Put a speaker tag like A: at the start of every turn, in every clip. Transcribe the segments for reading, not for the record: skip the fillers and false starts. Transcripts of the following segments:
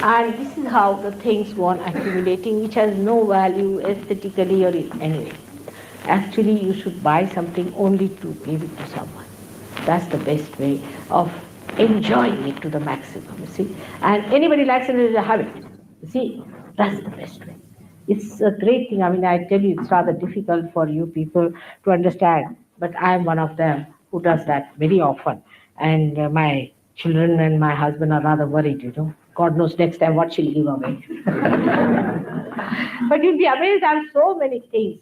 A: And this is how the things go on accumulating, which has no value aesthetically or in any way. Actually, you should buy something only to give it to someone. That's the best way of enjoying it to the maximum, you see. And anybody likes it, have it. You see, that's the best way. It's a great thing. I mean, I tell you, it's rather difficult for you people to understand, but I'm one of them who does that very often. And my children and my husband are rather worried, you know. God knows next time what she'll give away. But you'll be amazed. I have so many things,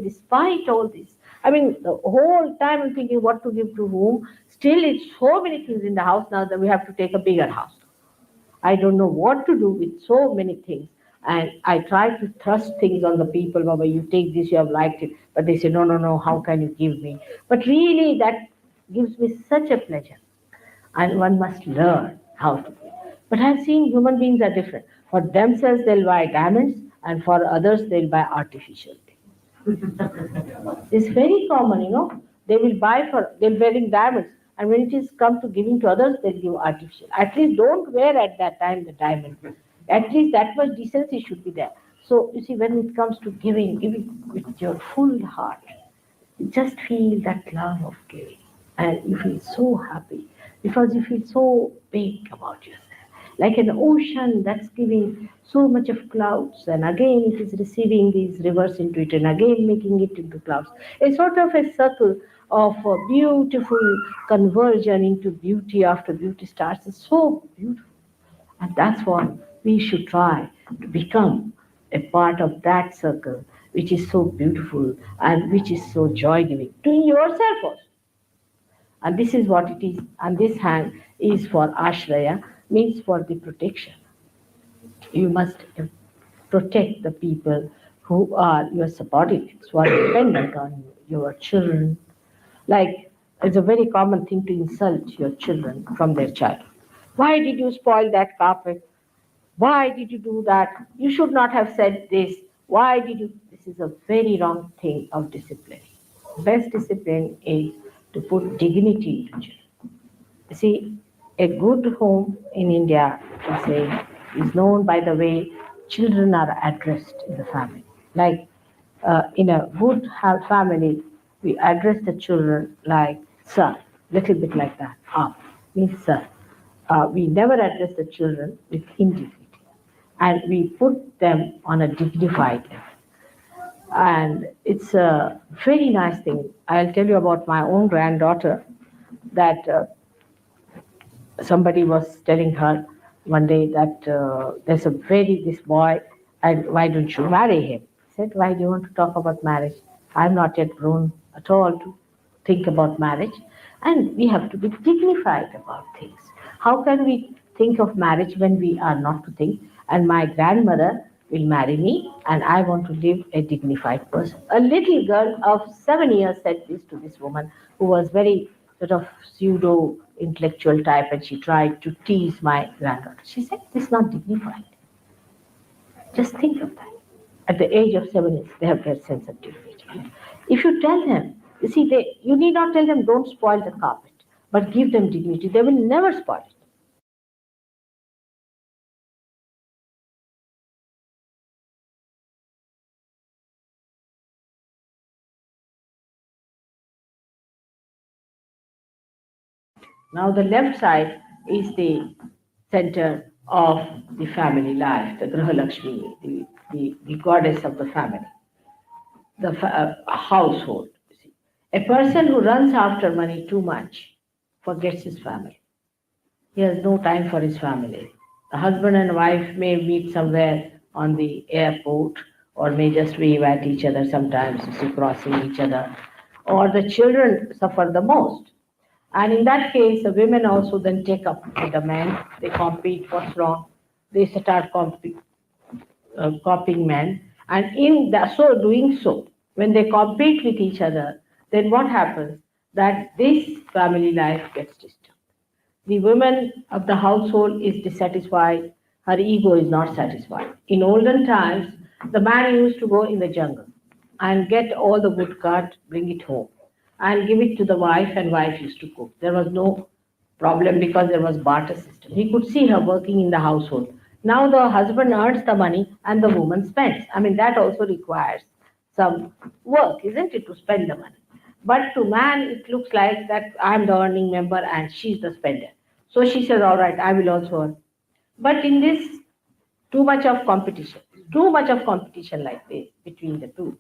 A: despite all this. I mean, the whole time I'm thinking what to give to whom. Still, it's so many things in the house now that we have to take a bigger house. I don't know what to do with so many things. And I try to thrust things on the people, Baba, you take this, you have liked it. But they say, no, no, no, how can you give me? But really, that gives me such a pleasure. And one must learn how to give. But I've seen human beings are different. For themselves, they'll buy diamonds, and for others, they'll buy artificial things. It's very common, you know. They'll wearing diamonds, and when it is come to giving to others, they'll give artificial. At least don't wear at that time the diamond. At least that much decency should be there. So you see, when it comes to giving, give it with your full heart. You just feel that love of giving, and you feel so happy because you feel so big about yourself. Like an ocean that's giving so much of clouds, and again it is receiving these rivers into it, and again making it into clouds. It's sort of a circle of a beautiful conversion into beauty after beauty starts. It's so beautiful. And that's what we should try to become a part of that circle, which is so beautiful and which is so joy giving to yourself also. And this is what it is. And this hand is for Ashraya, means for the protection. You must protect the people who are your subordinates, who are dependent on you, your children. Like, it's a very common thing to insult your children from their childhood. Why did you spoil that carpet? Why did you do that? You should not have said this. Why did you? This is a very wrong thing of discipline. Best discipline is to put dignity into children. You see, a good home in India, we say, is known by the way children are addressed in the family. Like in a good family, we address the children like sir, little bit like that. Means sir. We never address the children with indignity, and we put them on a dignified level. And it's a very nice thing. I'll tell you about my own granddaughter that somebody was telling her one day that there's a this boy, and why don't you marry him? I said, why do you want to talk about marriage? I'm not yet grown at all to think about marriage, and we have to be dignified about things. How can we think of marriage when we are not to think? And my grandmother will marry me, and I want to live a dignified person. A little girl of 7 years said this to this woman who was very sort of pseudo intellectual type, and she tried to tease my granddaughter. She said, this is not dignified. Just think of that. At the age of 7 years, they have their sense of dignity. If you tell them, you see, you need not tell them don't spoil the carpet, but give them dignity. They will never spoil it. Now the left side is the center of the family life, the Graha Lakshmi, the goddess of the family, the household. You see. A person who runs after money too much forgets his family. He has no time for his family. The husband and wife may meet somewhere on the airport or may just wave at each other sometimes, you see, crossing each other. Or the children suffer the most. And in that case, the women also then take up with the men. They compete. What's wrong? They start copying men. And in so doing so, when they compete with each other, then what happens? That this family life gets disturbed. The woman of the household is dissatisfied. Her ego is not satisfied. In olden times, the man used to go in the jungle and get all the wood cut, bring it home, and give it to the wife, and wife used to cook. There was no problem because there was barter system. He could see her working in the household. Now the husband earns the money and the woman spends. I mean, that also requires some work, isn't it, to spend the money? But to man, it looks like that I'm the earning member and she's the spender. So she says, all right, I will also earn. But in this, too much of competition, too much of competition like this between the two,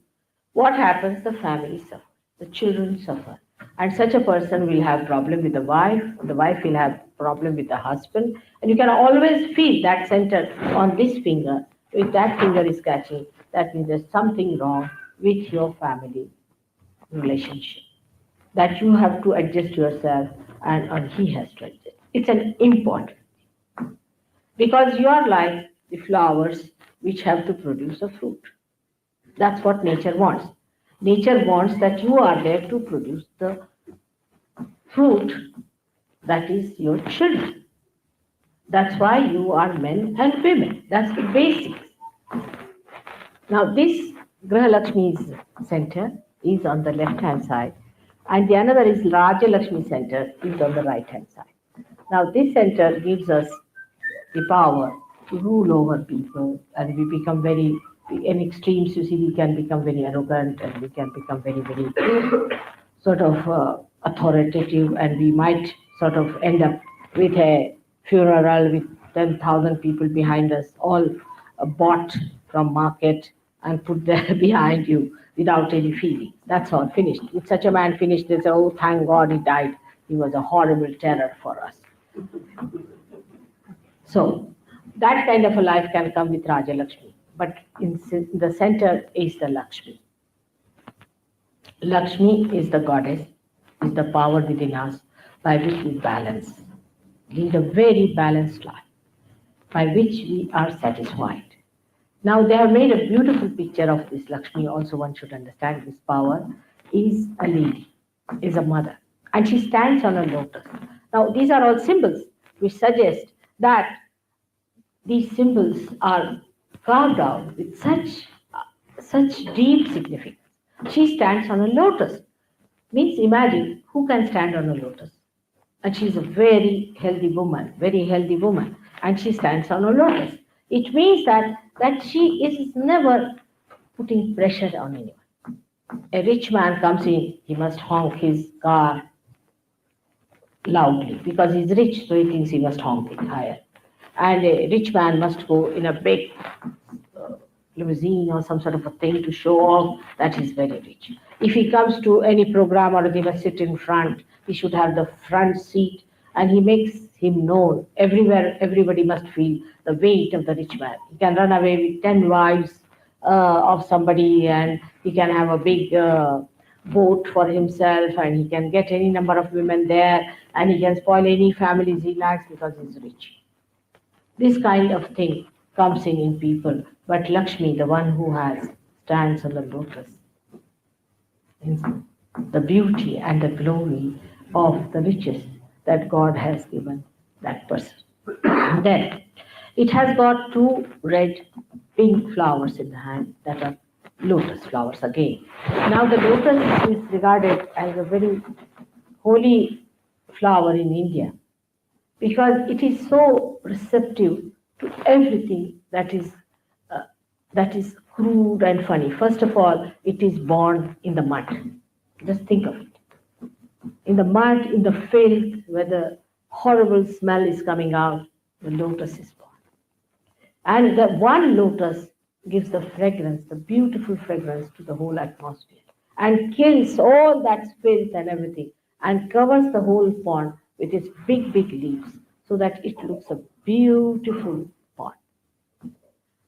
A: what happens? The family suffers, the children suffer, and such a person will have problem with the wife will have problem with the husband, and you can always feel that center on this finger. If that finger is catching, that means there's something wrong with your family relationship that you have to adjust yourself, and he has to adjust. It's an important because you are like the flowers which have to produce a fruit. That's what nature wants. Nature wants that you are there to produce the fruit that is your children. That's why you are men and women. That's the basics. Now, this Graha Lakshmi's center is on the left hand side, and the another is Raja Lakshmi center is on the right hand side. Now, this center gives us the power to rule over people, and we become very, in extremes, you see, we can become very arrogant and we can become very, very sort of authoritative, and we might sort of end up with a funeral with 10,000 people behind us, all bought from market and put there behind you without any feeling. That's all finished. If such a man finished, they say, oh, thank God he died. He was a horrible terror for us. So that kind of a life can come with Raja Lakshmi. But in the center is the Lakshmi. Lakshmi is the goddess, is the power within us by which we balance, lead a very balanced life, by which we are satisfied. Now they have made a beautiful picture of this Lakshmi. Also, one should understand this power is a lady, is a mother, and she stands on a lotus. Now these are all symbols which suggest that these symbols are carved out with such deep significance. She stands on a lotus. Means imagine who can stand on a lotus. And she's a very healthy woman, and she stands on a lotus. It means that she is never putting pressure on anyone. A rich man comes in, he must honk his car loudly because he's rich, so he thinks he must honk it higher. And a rich man must go in a big limousine or some sort of a thing to show off that he's very rich. If he comes to any program or they must sit in front, he should have the front seat, and he makes him known everywhere. Everybody must feel the weight of the rich man. He can run away with 10 wives of somebody, and he can have a big boat for himself, and he can get any number of women there, and he can spoil any families he likes because he's rich. This kind of thing comes in people, but Lakshmi, the one who has stands on the lotus, is the beauty and the glory of the riches that God has given that person. Then it has got two red pink flowers in the hand that are lotus flowers again. Now the lotus is regarded as a very holy flower in India because it is so receptive to everything that is crude and funny. First of all, it is born in the mud. Just think of it. In the mud, in the filth, where the horrible smell is coming out, the lotus is born. And the one lotus gives the fragrance, the beautiful fragrance to the whole atmosphere and kills all that filth and everything and covers the whole pond with its big, big leaves so that it looks a beautiful pond.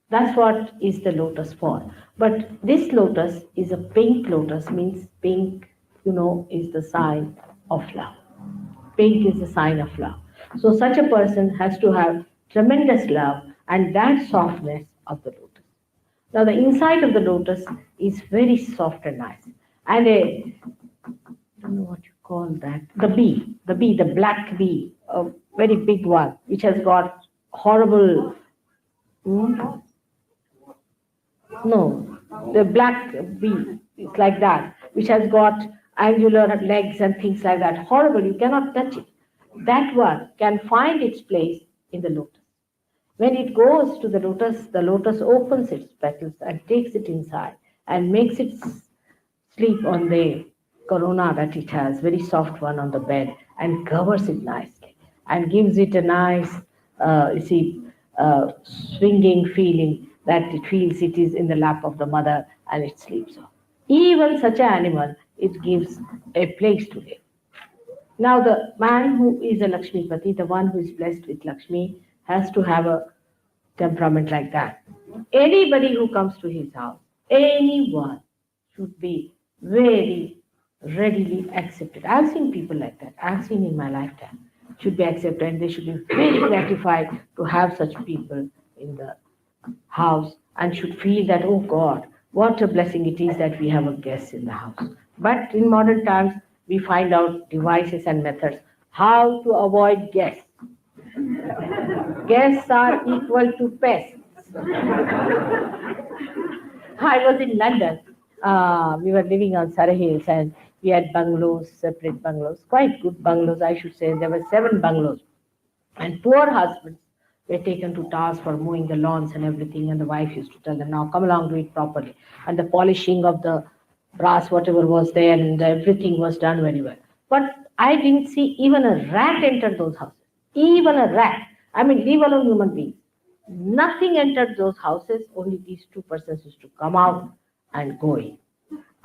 A: That's what is the lotus for. But this lotus is a pink lotus, means pink, is the sign of love. Pink is the sign of love. So such a person has to have tremendous love and that softness of the lotus. Now the inside of the lotus is very soft and nice. And I don't know what you call that, the black bee, a very big one, which has got horrible, no, the black bee is like that, which has got angular legs and things like that. Horrible, you cannot touch it. That one can find its place in the lotus. When it goes to the lotus opens its petals and takes it inside and makes it sleep on the corona that it has, very soft one on the bed, and covers it nicely and gives it a nice, you see, swinging feeling that it feels it is in the lap of the mother and it sleeps on. Even such an animal, it gives a place to live. Now, the man who is a Lakshmipati, the one who is blessed with Lakshmi, has to have a temperament like that. Anybody who comes to his house, anyone, should be very readily accepted. I've seen people like that. I've seen in my lifetime. Should be accepted, and they should be very gratified to have such people in the house and should feel that, oh God, what a blessing it is that we have a guest in the house. But in modern times, we find out devices and methods how to avoid guests. Guests are equal to pests. I was in London. We were living on Surrey Hills and we had bungalows, separate bungalows, quite good bungalows, I should say. There were 7 bungalows. And poor husbands were taken to task for mowing the lawns and everything. And the wife used to tell them, now come along, do it properly. And the polishing of the brass, whatever was there, and everything was done very well. But I didn't see even a rat enter those houses. Even a rat. I mean, leave alone human beings. Nothing entered those houses. Only these 2 persons used to come out and go in.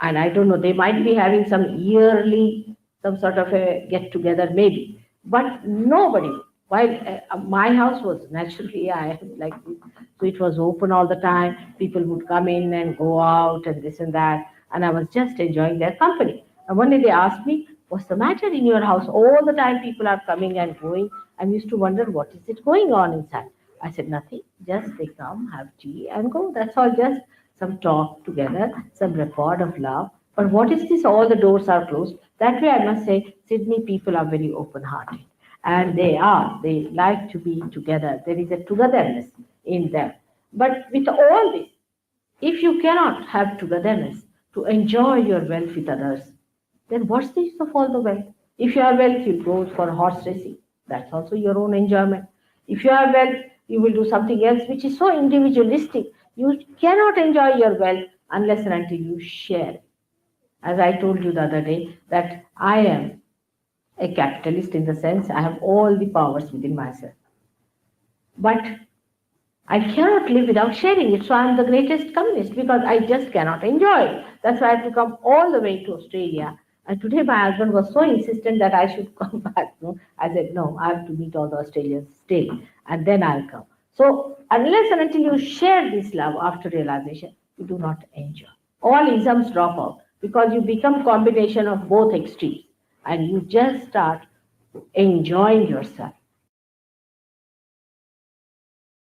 A: And I don't know, they might be having some yearly, some sort of a get together, maybe. But nobody. While my house was naturally, I like this, so it was open all the time. People would come in and go out and this and that, and I was just enjoying their company. And one day they asked me, "What's the matter in your house? All the time people are coming and going." And we used to wonder what is it going on inside. I said nothing. Just they come, have tea, and go. That's all. Just some talk together, some rapport of love. But what is this? All the doors are closed. That way, I must say, Sydney people are very open-hearted. And they like to be together. There is a togetherness in them. But with all this, if you cannot have togetherness to enjoy your wealth with others, then what's the use of all the wealth? If you have wealth, you go for horse racing. That's also your own enjoyment. If you have wealth, you will do something else which is so individualistic. You cannot enjoy your wealth unless and until you share. As I told you the other day, that I am a capitalist in the sense I have all the powers within myself. But I cannot live without sharing it. So I'm the greatest communist because I just cannot enjoy it. That's why I have to come all the way to Australia. And today my husband was so insistent that I should come back. No? I said, no, I have to meet all the Australians, stay, and then I'll come. So unless and until you share this love after realization, you do not enjoy. All isms drop out because you become combination of both extremes and you just start enjoying yourself.